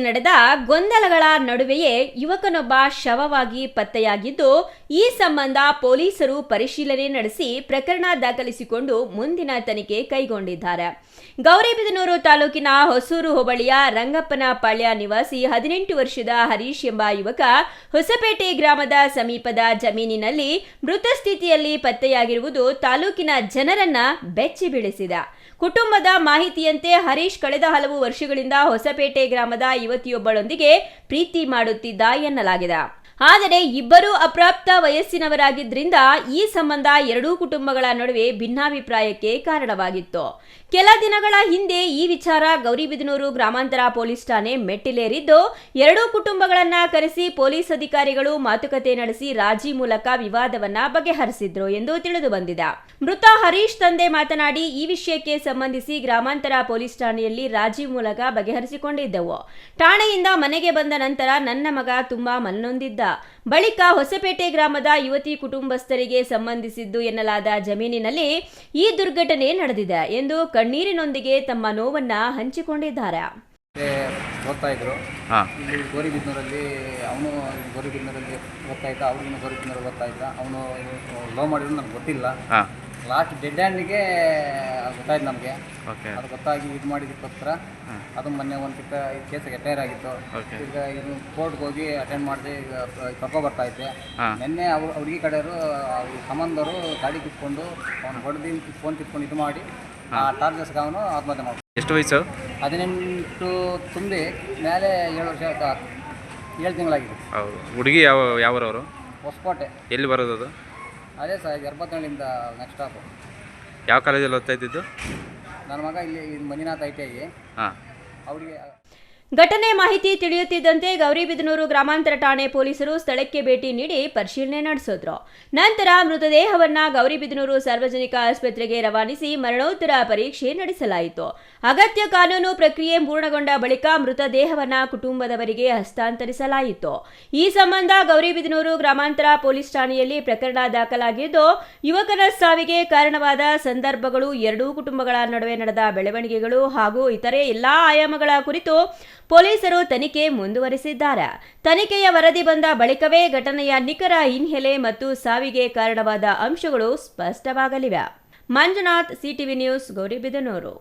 ನಡೆದ ಗೊಂದಲಗಳ ನಡುವೆಯೇ ಯುವಕನೊಬ್ಬ ಶವವಾಗಿ ಪತ್ತೆಯಾಗಿದ್ದು, ಈ ಸಂಬಂಧ ಪೊಲೀಸರು ಪರಿಶೀಲನೆ ನಡೆಸಿ ಪ್ರಕರಣ ದಾಖಲಿಸಿಕೊಂಡು ಮುಂದಿನ ತನಿಖೆ ಕೈಗೊಂಡಿದ್ದಾರೆ. ಗೌರಿಬಿದನೂರು ತಾಲೂಕಿನ ಹೊಸೂರು ಹೋಬಳಿಯ ರಂಗಪ್ಪನ ಪಾಳ್ಯ ನಿವಾಸಿ 18 ವರ್ಷದ ಹರೀಶ್ ಎಂಬ ಯುವಕ ಹೊಸಪೇಟೆ ಗ್ರಾಮದ ಸಮೀಪದ ಜಮೀನಿನಲ್ಲಿ ಮೃತ ಸ್ಥಿತಿಯಲ್ಲಿ ಪತ್ತೆಯಾಗಿರುವುದು ತಾಲೂಕಿನ ಜನರನ್ನ ಬೆಚ್ಚಿ ಬೀಳಿಸಿದೆ. ಕುಟುಂಬದ ಮಾಹಿತಿಯಂತೆ ಹರೀಶ್ ಕಳೆದ ಹಲವು ವರ್ಷಗಳಿಂದ ಹೊಸಪೇಟೆ ಗ್ರಾಮದ ಯುವತಿಯೊಬ್ಬಳೊಂದಿಗೆ ಪ್ರೀತಿ ಮಾಡುತ್ತಿದ್ದ ಎನ್ನಲಾಗಿದೆ. ಆದರೆ ಇಬ್ಬರೂ ಅಪ್ರಾಪ್ತ ವಯಸ್ಸಿನವರಾಗಿದ್ದರಿಂದ ಈ ಸಂಬಂಧ ಎರಡೂ ಕುಟುಂಬಗಳ ನಡುವೆ ಭಿನ್ನಾಭಿಪ್ರಾಯಕ್ಕೆ ಕಾರಣವಾಗಿತ್ತು. ಕೆಲ ದಿನಗಳ ಹಿಂದೆ ಈ ವಿಚಾರ ಗೌರಿಬಿದನೂರು ಗ್ರಾಮಾಂತರ ಪೊಲೀಸ್ ಠಾಣೆ ಮೆಟ್ಟಿಲೇರಿದ್ದು, ಎರಡೂ ಕುಟುಂಬಗಳನ್ನ ಕರೆಸಿ ಪೊಲೀಸ್ ಅಧಿಕಾರಿಗಳು ಮಾತುಕತೆ ನಡೆಸಿ ರಾಜಿ ಮೂಲಕ ವಿವಾದವನ್ನ ಬಗೆಹರಿಸಿದ್ರು ಎಂದು ತಿಳಿದು ಬಂದಿದೆ. ಮೃತ ಹರೀಶ್ ತಂದೆ ಮಾತನಾಡಿ, ಈ ವಿಷಯಕ್ಕೆ ಸಂಬಂಧಿಸಿ ಗ್ರಾಮಾಂತರ ಪೊಲೀಸ್ ಠಾಣೆಯಲ್ಲಿ ರಾಜಿ ಮೂಲಕ ಬಗೆಹರಿಸಿಕೊಂಡಿದ್ದೆವು. ಠಾಣೆಯಿಂದ ಮನೆಗೆ ಬಂದ ನಂತರ ನನ್ನ ಮಗ ತುಂಬಾ ಮನನೊಂದಿದ್ದ. ಬಳಿಕ ಹೊಸಪೇಟೆ ಗ್ರಾಮದ ಯುವತಿ ಕುಟುಂಬಸ್ಥರಿಗೆ ಸಂಬಂಧಿಸಿದ್ದು ಎನ್ನಲಾದ ಜಮೀನಿನಲ್ಲಿ ಈ ದುರ್ಘಟನೆ ನಡೆದಿದೆ ಎಂದು ಕಣ್ಣೀರಿನೊಂದಿಗೆ ತಮ್ಮ ನೋವನ್ನ ಹಂಚಿಕೊಂಡಿದ್ದಾರೆ. ಓದ್ತಾ ಇದ್ರು ಇಲ್ಲಿ ಗೌರಿಬಿದನೂರಲ್ಲಿ, ಅವನು ಗೌರಿಬಿದನೂರಲ್ಲಿ ಓದ್ತಾ ಇದ್ದ, ಅವ್ರಿಗೂ ಗೌರಿಬಿದನೂರಲ್ಲಿ ಓದ್ತಾ ಇದ್ದ. ಅವನು ಲವ್ ಮಾಡಿದ್ರು ನನಗೆ ಗೊತ್ತಿಲ್ಲ. ಲಾಸ್ಟ್ ಡೆಡ್ ಹ್ಯಾಂಡಿಗೆ ಗೊತ್ತಾಯ್ತು ನಮಗೆ. ಅದು ಗೊತ್ತಾಗಿ ಇದು ಮಾಡಿದಕ್ಕೋಸ್ಕರ ಅದು ಮೊನ್ನೆ ಒಂದು ಕೇಸ್ ರಿಟೈರ್ ಆಗಿತ್ತು. ಈಗ ಇದು ಕೋರ್ಟ್ಗೆ ಹೋಗಿ ಅಟೆಂಡ್ ಮಾಡಿದೆ. ಈಗ ಕರ್ಕೊ ಬರ್ತಾ ಇದ್ದೆ. ನಿನ್ನೆ ಹುಡುಗಿ ಕಡೆಯವರು ಸಂಬಂಧವರು ಗಾಡಿ ಕಿತ್ಕೊಂಡು ಅವ್ನು ಹೊಡೆದು ಫೋನ್ ಕಿತ್ಕೊಂಡು ಇದು ಮಾಡಿ ಟಾರ್ಗೆಟ್ಸ್ಗೆ ಅವನು ಆತ್ಮಹತ್ಯೆ ಮಾಡ್ತಾರೆ. ಎಷ್ಟು ವಯಸ್ಸು? 18 ತುಂಬಿ ಮೇಲೆ 7 ವರ್ಷ 7 ತಿಂಗಳಾಗಿದೆ. ಹೌದು. ಹುಡುಗಿ ಯಾವರವರು? ಹೊಸಕೋಟೆ. ಎಲ್ಲಿ ಬರೋದು ಅದು? ಅದೇ ಸರ್, ಗರ್ಭತಳ್ಳಿಯಿಂದ ನೆಕ್ಸ್ಟ್ ಸ್ಟಾಪು. ಯಾವ ಕಾಲೇಜಲ್ಲಿ ಓದ್ತಾ ಇದ್ದಿದ್ದು? ನನ್ನ ಮಗ ಇಲ್ಲಿ ಮಂಜುನಾಥ್ ITI. ಅವರಿಗೆ ಘಟನೆ ಮಾಹಿತಿ ತಿಳಿಯುತ್ತಿದ್ದಂತೆ ಗೌರಿಬಿದನೂರು ಗ್ರಾಮಾಂತರ ಠಾಣೆ ಪೊಲೀಸರು ಸ್ಥಳಕ್ಕೆ ಭೇಟಿ ನೀಡಿ ಪರಿಶೀಲನೆ ನಡೆಸಿದ್ರು. ನಂತರ ಮೃತದೇಹವನ್ನ ಗೌರಿಬಿದನೂರು ಸಾರ್ವಜನಿಕ ಆಸ್ಪತ್ರೆಗೆ ರವಾನಿಸಿ ಮರಣೋತ್ತರ ಪರೀಕ್ಷೆ ನಡೆಸಲಾಯಿತು. ಅಗತ್ಯ ಕಾನೂನು ಪ್ರಕ್ರಿಯೆ ಪೂರ್ಣಗೊಂಡ ಬಳಿಕ ಮೃತದೇಹವನ್ನ ಕುಟುಂಬದವರಿಗೆ ಹಸ್ತಾಂತರಿಸಲಾಯಿತು. ಈ ಸಂಬಂಧ ಗೌರಿಬಿದನೂರು ಗ್ರಾಮಾಂತರ ಪೊಲೀಸ್ ಠಾಣೆಯಲ್ಲಿ ಪ್ರಕರಣ ದಾಖಲಾಗಿದ್ದು, ಯುವಕನ ಸಾವಿಗೆ ಕಾರಣವಾದ ಸಂದರ್ಭಗಳು, ಎರಡೂ ಕುಟುಂಬಗಳ ನಡುವೆ ನಡೆದ ಬೆಳವಣಿಗೆಗಳು ಹಾಗೂ ಇತರೆ ಎಲ್ಲಾ ಆಯಾಮಗಳ ಕುರಿತು ಪೊಲೀಸರು ತನಿಖೆ ಮುಂದುವರೆಸಿದ್ದಾರೆ. ತನಿಖೆಯ ವರದಿ ಬಂದ ಬಳಿಕವೇ ಘಟನೆಯ ನಿಖರ ಹಿನ್ನೆಲೆ ಮತ್ತು ಸಾವಿಗೆ ಕಾರಣವಾದ ಅಂಶಗಳು ಸ್ಪಷ್ಟವಾಗಲಿವೆ. Manjunath, CTV news, Gauribidanur.